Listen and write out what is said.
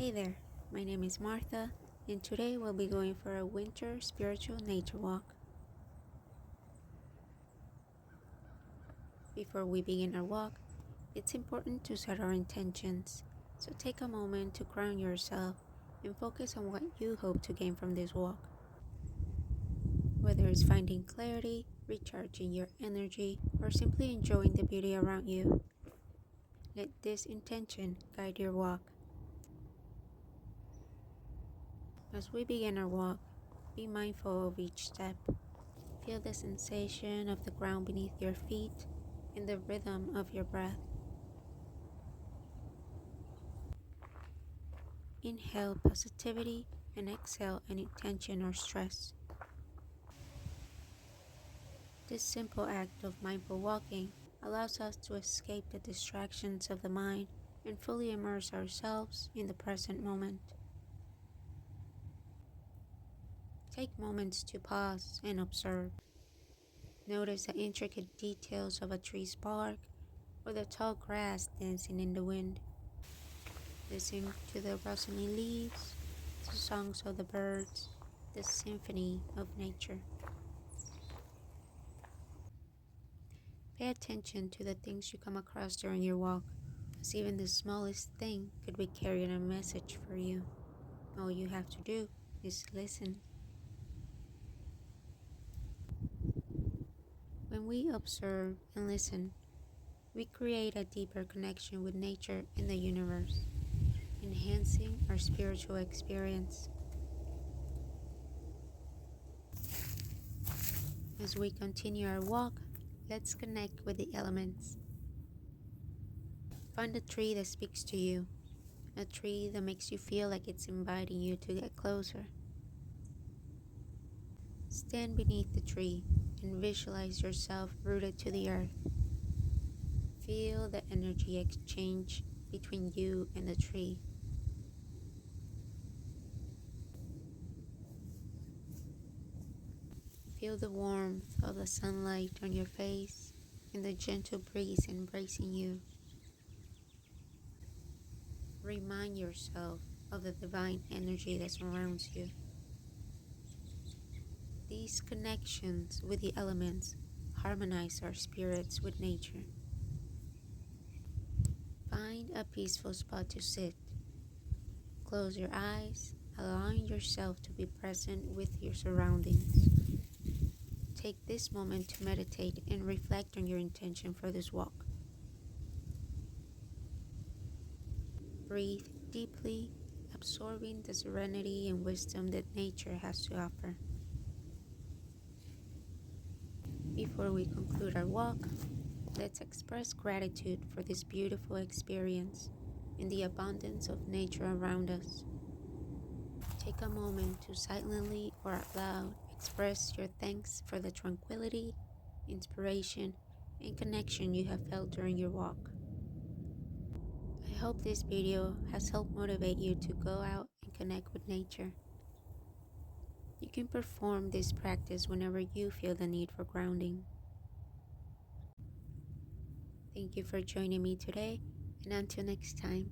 Hey there, my name is Martha, and today we'll be going for a winter spiritual nature walk. Before we begin our walk, it's important to set our intentions, so take a moment to ground yourself and focus on what you hope to gain from this walk. Whether it's finding clarity, recharging your energy, or simply enjoying the beauty around you, let this intention guide your walk. As we begin our walk, be mindful of each step. Feel the sensation of the ground beneath your feet and the rhythm of your breath. Inhale positivity and exhale any tension or stress. This simple act of mindful walking allows us to escape the distractions of the mind and fully immerse ourselves in the present moment. Take moments to pause and observe. Notice the intricate details of a tree's bark or the tall grass dancing in the wind. Listen to the rustling leaves, the songs of the birds, the symphony of nature. Pay attention to the things you come across during your walk, as even the smallest thing could be carrying a message for you. All you have to do is listen. When we observe and listen, we create a deeper connection with nature and the universe, enhancing our spiritual experience. As we continue our walk, let's connect with the elements. Find a tree that speaks to you, a tree that makes you feel like it's inviting you to get closer. Stand beneath the tree and visualize yourself rooted to the earth. Feel the energy exchange between you and the tree. Feel the warmth of the sunlight on your face and the gentle breeze embracing you. Remind yourself of the divine energy that surrounds you. These connections with the elements harmonize our spirits with nature. Find a peaceful spot to sit. Close your eyes, allowing yourself to be present with your surroundings. Take this moment to meditate and reflect on your intention for this walk. Breathe deeply, absorbing the serenity and wisdom that nature has to offer. Before we conclude our walk, let's express gratitude for this beautiful experience and the abundance of nature around us. Take a moment to silently or out loud express your thanks for the tranquility, inspiration, and connection you have felt during your walk. I hope this video has helped motivate you to go out and connect with nature. You can perform this practice whenever you feel the need for grounding. Thank you for joining me today, and until next time.